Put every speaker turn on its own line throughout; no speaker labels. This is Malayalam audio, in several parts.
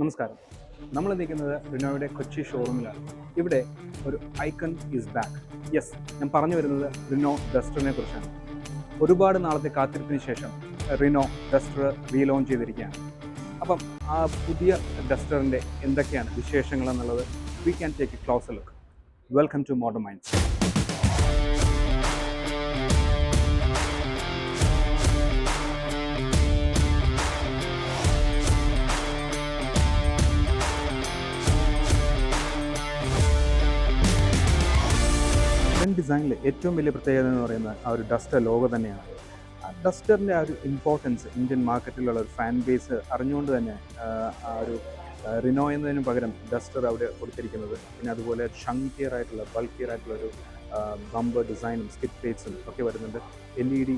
നമസ്കാരം. നമ്മൾ നിൽക്കുന്നത് റിനോയുടെ കൊച്ചി ഷോറൂമിലാണ്. ഇവിടെ ഒരു ഐക്കൺ ഈസ് ബാക്ക്. യെസ്, ഞാൻ പറഞ്ഞു വരുന്നത് റിനോ ഡസ്റ്ററിനെ കുറിച്ചാണ്. ഒരുപാട് നാളത്തെ കാത്തിരിപ്പിന് ശേഷം റിനോ ഡസ്റ്റർ റീലോഞ്ച് ചെയ്തിരിക്കുകയാണ്. അപ്പം ആ പുതിയ ഡസ്റ്ററിൻ്റെ എന്തൊക്കെയാണ് വിശേഷങ്ങൾ എന്നുള്ളത് we can take a closer look. Welcome to modern minds. ഡിസൈനിൽ ഏറ്റവും വലിയ പ്രത്യേകത എന്ന് പറയുന്നത് ആ ഒരു ഡസ്റ്റർ ലോഗോ തന്നെയാണ്. ആ ഡസ്റ്ററിൻ്റെ ആ ഒരു ഇമ്പോർട്ടൻസ് ഇന്ത്യൻ മാർക്കറ്റിലുള്ള ഒരു ഫാൻ ബേസ് അറിഞ്ഞുകൊണ്ട് തന്നെ ആ ഒരു റിനോ എന്നതിന് പകരം ഡസ്റ്റർ അവിടെ കൊടുത്തിരിക്കുന്നത്. പിന്നെ അതുപോലെ ചങ്കിയർ ആയിട്ടുള്ള ബൾക്കിയർ ആയിട്ടുള്ള ഒരു ബമ്പർ ഡിസൈനും സ്കിറ്റ് പ്ലേറ്റ്സും ഒക്കെ വരുന്നുണ്ട്. LED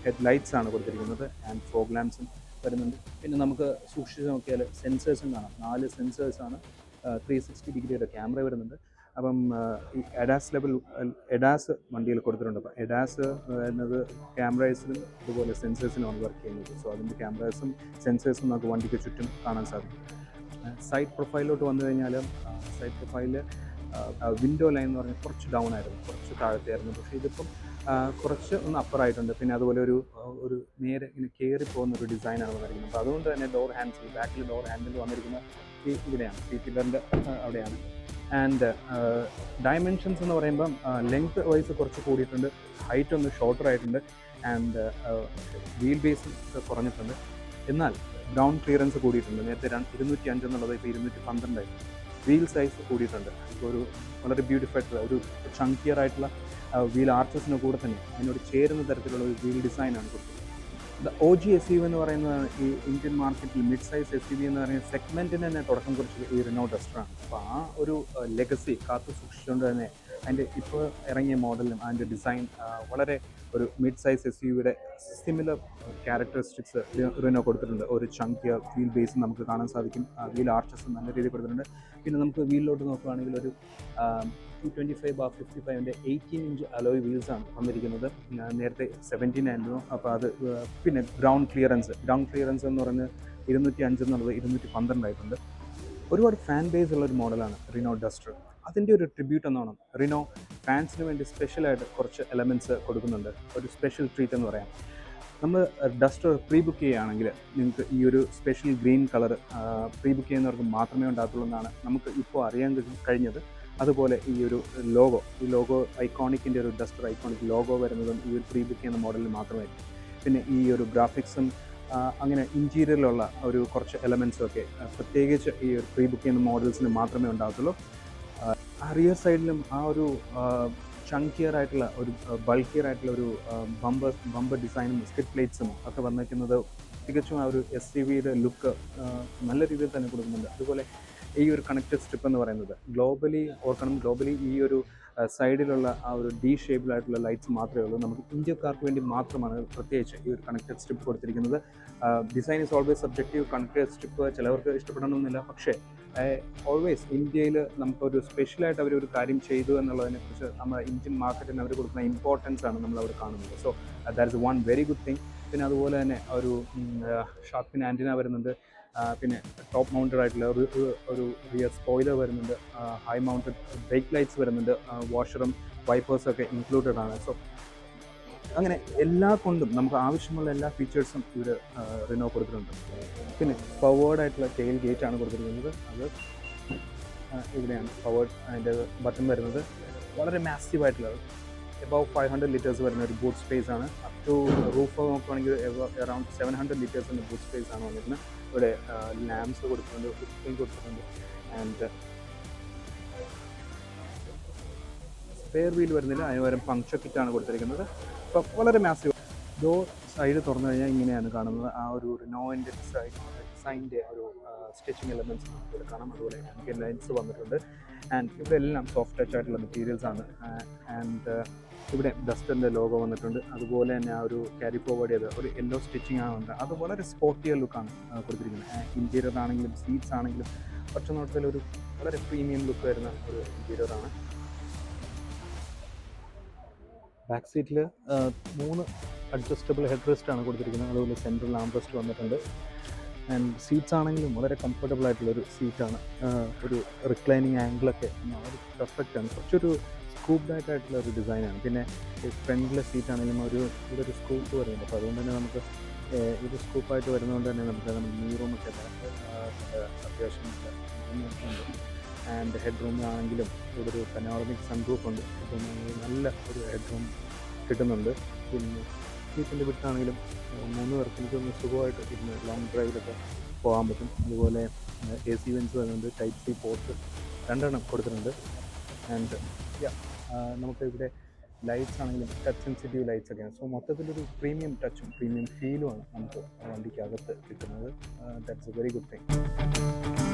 ഹെഡ് ലൈറ്റ്സ് ആണ് കൊടുത്തിരിക്കുന്നത് ആൻഡ് ഫോഗ് ലാംപ്സും വരുന്നുണ്ട്. പിന്നെ നമുക്ക് സൂക്ഷിച്ച് നോക്കിയാൽ സെൻസേഴ്സും കാണാം. 4 സെൻസേഴ്സാണ്. 360 ഡിഗ്രിയുടെ ക്യാമറ വരുന്നുണ്ട്. അപ്പം ഈ എഡാസ് വണ്ടിയിൽ കൊടുത്തിട്ടുണ്ട്. അപ്പോൾ എഡാസ് എന്നത് ക്യാമറേസിലും അതുപോലെ സെൻസേഴ്സിലുമാണ് വർക്ക് ചെയ്യുന്നത്. സോ അതിൻ്റെ ക്യാമറാസും സെൻസേഴ്സും നമുക്ക് വണ്ടിക്ക് ചുറ്റും കാണാൻ സാധിക്കും. സൈഡ് പ്രൊഫൈലിലോട്ട് വന്നു കഴിഞ്ഞാൽ സൈഡ് പ്രൊഫൈലിൽ വിൻഡോ ലൈൻ എന്ന് പറഞ്ഞാൽ കുറച്ച് ഡൗൺ ആയിരുന്നു, കുറച്ച് താഴത്തെയായിരുന്നു. പക്ഷേ ഇതിപ്പം കുറച്ച് ഒന്ന് അപ്പറായിട്ടുണ്ട്. പിന്നെ അതുപോലെ ഒരു നേരെ ഇങ്ങനെ കയറി പോകുന്ന ഒരു ഡിസൈനാണ് വന്നിരിക്കുന്നത്. അപ്പോൾ അതുകൊണ്ട് തന്നെ ഡോർ ഹാൻഡിൽ, ബാക്കിൽ ഡോർ ഹാൻഡിൽ വന്നിരിക്കുന്ന ഇവിടെയാണ്, സീറ്റ് പില്ലറിൻ്റെ അവിടെയാണ്. ആൻഡ് ഡയമെൻഷൻസ് എന്ന് പറയുമ്പം ലെങ്ത് വൈസ് കുറച്ച് കൂടിയിട്ടുണ്ട്, ഹൈറ്റ് ഒന്ന് ഷോർട്ടർ ആയിട്ടുണ്ട്, ആൻഡ് വീൽ ബേസ് കുറഞ്ഞിട്ടുണ്ട്. എന്നാൽ ഗ്രൗണ്ട് ക്ലിയറൻസ് കൂടിയിട്ടുണ്ട്. നേരത്തെ 205 എന്നുള്ളത് ഇപ്പോൾ 212 ആയി. വീൽ സൈസ് കൂടിയിട്ടുണ്ട്. ഇപ്പോൾ ഒരു വളരെ ബ്യൂട്ടിഫുൾ ആയിട്ടുള്ള ഒരു ചങ്കിയർ ആയിട്ടുള്ള വീൽ ആർച്ചസിന് കൂടെ തന്നെ അതിനോട് ചേരുന്ന തരത്തിലുള്ള ഒരു വീൽ ഡിസൈനാണ് കൊടുത്തത്. OG SUV എന്ന് പറയുന്നത് ഈ ഇന്ത്യൻ മാർക്കറ്റിൽ മിഡ് സൈസ് SUV എന്ന് പറയുന്ന സെഗ്മെൻറ്റിന് തന്നെ തുടക്കം കുറിച്ചത് ഈ റിനോ ഡസ്റ്ററാണ്. അപ്പോൾ ആ ഒരു ലെഗസി കാത്തു സൂക്ഷിച്ചുകൊണ്ട് തന്നെ അതിൻ്റെ ഇപ്പോൾ ഇറങ്ങിയ മോഡലും അതിൻ്റെ ഡിസൈൻ വളരെ ഒരു മിഡ് സൈസ് SUVയുടെ സിമിലർ ക്യാരക്ടറിസ്റ്റിക്സ് റിനോ കൊടുത്തിട്ടുണ്ട്. ഒരു ചങ്കിയർ വീൽ ബേസ് നമുക്ക് കാണാൻ സാധിക്കും. വീൽ ആർച്ചസും നല്ല രീതിയിൽ കൊടുത്തിട്ടുണ്ട്. പിന്നെ നമുക്ക് വീലിലോട്ട് നോക്കുകയാണെങ്കിൽ ഒരു 225/55 18-inch അലോയ് വീൽസാണ് വന്നിരിക്കുന്നത്. നേരത്തെ 17 ആയിരുന്നു. അപ്പോൾ അത് പിന്നെ ഗ്രൗണ്ട് ക്ലിയറൻസ് എന്ന് പറഞ്ഞ് 205 എന്നുള്ളത് 212 ആയിട്ടുണ്ട്. ഒരുപാട് ഫാൻ ബേസ് ഉള്ള ഒരു മോഡലാണ് റിനോ ഡസ്റ്റർ. അതിൻ്റെ ഒരു ട്രിബ്യൂട്ട് എന്നോണം റിനോ ഫാൻസിന് വേണ്ടി സ്പെഷ്യലായിട്ട് കുറച്ച് എലമെൻറ്റ്സ് കൊടുക്കുന്നുണ്ട്. ഒരു സ്പെഷ്യൽ ട്രീറ്റ് എന്ന് പറയാം. നമ്മൾ ഡസ്റ്റർ പ്രീ ബുക്ക് ചെയ്യുകയാണെങ്കിൽ നിങ്ങൾക്ക് ഈ ഒരു special green colour pre book ചെയ്യുന്നവർക്ക് മാത്രമേ ഉണ്ടാകത്തുള്ളൂ എന്നാണ് നമുക്ക് ഇപ്പോൾ അറിയാൻ കഴിഞ്ഞത്. അതുപോലെ ഈ ലോഗോ ഐക്കോണിക്കിൻ്റെ ഒരു ഡസ്റ്റർ ഐക്കോണിക് ലോഗോ വരുന്നതും ഈ ഒരു പ്രീ ബുക്ക് ചെയ്യുന്ന മോഡലിൽ മാത്രമായിരിക്കും. പിന്നെ ഈ ഒരു ഗ്രാഫിക്സും അങ്ങനെ ഇൻറ്റീരിയറിലുള്ള ഒരു കുറച്ച് എലമെൻസും ഒക്കെ പ്രത്യേകിച്ച് ഈ ഒരു പ്രീ ബുക്ക് ചെയ്യുന്ന മോഡൽസിന് മാത്രമേ ഉണ്ടാകത്തുള്ളൂ. ആ റിയർ സൈഡിലും ആ ഒരു ചങ്കിയർ ആയിട്ടുള്ള ഒരു ബൾക്കിയർ ആയിട്ടുള്ള ഒരു ബമ്പർ ഡിസൈനും സ്കിറ്റ് പ്ലേറ്റ്സും ഒക്കെ വന്നിരിക്കുന്നത് തികച്ചും ആ ഒരു SUVയുടെ ലുക്ക് നല്ല രീതിയിൽ തന്നെ കൊടുക്കുന്നുണ്ട്. അതുപോലെ ഈ ഒരു കണക്റ്റഡ് സ്ട്രിപ്പ് എന്ന് പറയുന്നത് ഗ്ലോബലി ഈ ഒരു സൈഡിലുള്ള ആ ഒരു D ഷേപ്പിലായിട്ടുള്ള ലൈറ്റ്സ് മാത്രമേ ഉള്ളൂ. നമുക്ക് ഇന്ത്യക്കാർക്ക് വേണ്ടി മാത്രമാണ് പ്രത്യേകിച്ച് ഈ ഒരു കണക്റ്റഡ് സ്ട്രിപ്പ് കൊടുത്തിരിക്കുന്നത്. Design is always subjective. Connected strip ചിലവർക്ക് ഇഷ്ടപ്പെടണമെന്നില്ല. പക്ഷേ ഓൾവേസ് ഇന്ത്യയിൽ നമുക്കൊരു സ്പെഷ്യലായിട്ട് അവരൊരു കാര്യം ചെയ്തു എന്നുള്ളതിനെക്കുറിച്ച് നമ്മുടെ ഇന്ത്യൻ മാർക്കറ്റിന് അവർ കൊടുക്കുന്ന ഇമ്പോർട്ടൻസ് ആണ് നമ്മളവിടെ കാണുന്നത്. So that is one very good thing. പിന്നെ അതുപോലെ തന്നെ ഒരു ഷാർപ്പിൻ ആൻറ്റിന വരുന്നുണ്ട്. പിന്നെ ടോപ്പ് മൗണ്ടഡ് ആയിട്ടുള്ള ഒരു റിയർ സ്പോയിലർ വരുന്നുണ്ട്. ഹൈ മൗണ്ടഡ് ബ്രേക്ക് ലൈറ്റ്സ് വരുന്നുണ്ട്. വാഷറും വൈപ്പേഴ്സൊക്കെ ഇൻക്ലൂഡഡ് ആണ്. സോ അങ്ങനെ എല്ലാ കൊണ്ടും നമുക്ക് ആവശ്യമുള്ള എല്ലാ ഫീച്ചേഴ്സും ഇവർ റിനോ കൊടുത്തിട്ടുണ്ട്. പിന്നെ പവേർഡ് ആയിട്ടുള്ള ടെയിൽ ഗേറ്റ് ആണ് കൊടുത്തിരിക്കുന്നത്. അത് ഇവിടെയാണ് പവേർഡ് അതിൻ്റെ ബട്ടൺ വരുന്നത്. വളരെ മാസീവ് ആയിട്ടുള്ളത്, എബവ് 500 ലിറ്റേഴ്സ് വരുന്ന ഒരു ബൂട്ട് സ്പേസ് ആണ്. അപ് ടു റൂഫ് നോക്കുകയാണെങ്കിൽ അറൗണ്ട് 700 ലിറ്റേഴ്സിൻ്റെ ബൂട്ട് സ്പേസ് ആണ് വന്നിരുന്നത്. ഇവിടെ ലാംപ്സ് കൊടുത്തിട്ടുണ്ട്, ഫുട്പ്രിന്റ് കൊടുത്തിട്ടുണ്ട്, ആൻഡ് സ്പെയർ വീൽ വരുന്നില്ല. അതിന് പകരം പങ്ക്ചർ കിറ്റാണ് കൊടുത്തിരിക്കുന്നത്. അപ്പോൾ വളരെ മാസീവ്. ഡോർ സൈഡ് തുറന്നു കഴിഞ്ഞാൽ ഇങ്ങനെയാണ് കാണുന്നത്. ആ ഒരു റിനോവിൻ്റെ ഡിസൈൻ്റെ ഒരു സ്റ്റിച്ചിങ് എലമെൻറ്റ്സ് ഇവിടെ കാണാം. അതുപോലെ ആംബിയൻ ലൈൻസ് വന്നിട്ടുണ്ട്. ആൻഡ് ഇവിടെ എല്ലാം സോഫ്റ്റ് ടച്ച് ആയിട്ടുള്ള മെറ്റീരിയൽസ് ആണ്. ആൻഡ് ഇവിടെ ഡസ്റ്ററിൻ്റെ ലോഗോ വന്നിട്ടുണ്ട്. അതുപോലെ തന്നെ ആ ഒരു ക്യാരി ഫോർവേഡ് ചെയ്ത് ഒരു യെല്ലോ സ്റ്റിച്ചിങ് ആണുണ്ട്. അത് വളരെ സ്പോർട്ടിയർ ലുക്കാണ് കൊടുത്തിരിക്കുന്നത്. ഇൻറ്റീരിയർ ആണെങ്കിലും സീറ്റ്സ് ആണെങ്കിലും ഒറ്റ നോട്ടത്തിൽ ഒരു വളരെ പ്രീമിയം ലുക്ക് വരുന്ന ഒരു ഇൻറ്റീരിയറാണ്. ബാക്ക് സീറ്റിൽ 3 അഡ്ജസ്റ്റബിൾ ഹെഡ് റെസ്റ്റ് ആണ് കൊടുത്തിരിക്കുന്നത്. അതുപോലെ സെൻട്രൽ ആംറെസ്റ്റ് വന്നിട്ടുണ്ട്. ആൻഡ് സീറ്റ്സ് ആണെങ്കിലും വളരെ കംഫർട്ടബിൾ ആയിട്ടുള്ളൊരു സീറ്റാണ്. ഒരു റിക്ലൈനിങ് ആംഗിളൊക്കെ ഒരു പെർഫെക്റ്റ് ആണ്. കുറച്ചൊരു സ്കൂപ്ഡ് ആയിട്ടുള്ള ഒരു ഡിസൈനാണ്. പിന്നെ ഫ്രണ്ടിലെ സീറ്റ് ആണെങ്കിലും ഇതൊരു സ്കൂപ്പ് വരുന്നുണ്ട്. അപ്പോൾ അതുകൊണ്ട് തന്നെ നമുക്ക് ഇത് സ്കൂപ്പായിട്ട് വരുന്നതുകൊണ്ട് തന്നെ നമുക്ക് നീ റൂമൊക്കെ അത്യാവശ്യം ഉണ്ട്. ആൻഡ് ഹെഡ് റൂമിലാണെങ്കിലും ഇവിടെ ഒരു പനോറമിക് സൺറൂഫ് ഉണ്ട്. അപ്പം നല്ല ഒരു ഹെഡ് റൂം കിട്ടുന്നുണ്ട്. പിന്നെ സീറ്റിൻ്റെ വിട്ടാണെങ്കിലും 3 പേർക്ക് എനിക്കൊന്ന് സുഖമായിട്ട് ഇരുന്ന് ലോങ് ഡ്രൈവിലൊക്കെ പോകാൻ പറ്റും. അതുപോലെ AC വെൻസ് വരുന്നുണ്ട്. ടൈപ്പ് സി പോർട്ട് 2 കൊടുത്തിട്ടുണ്ട്. ആൻഡ് നമുക്ക് ഇവിടെ ലൈറ്റ്സ് ആണെങ്കിലും ടച്ച് സെൻസിറ്റീവ് ലൈറ്റ്സ് ഒക്കെയാണ്. സോ മൊത്തത്തിലൊരു പ്രീമിയം ടച്ചും പ്രീമിയം ഫീലുമാണ് നമുക്ക് വണ്ടിക്കകത്ത് കിട്ടുന്നത്. That's A very good thing.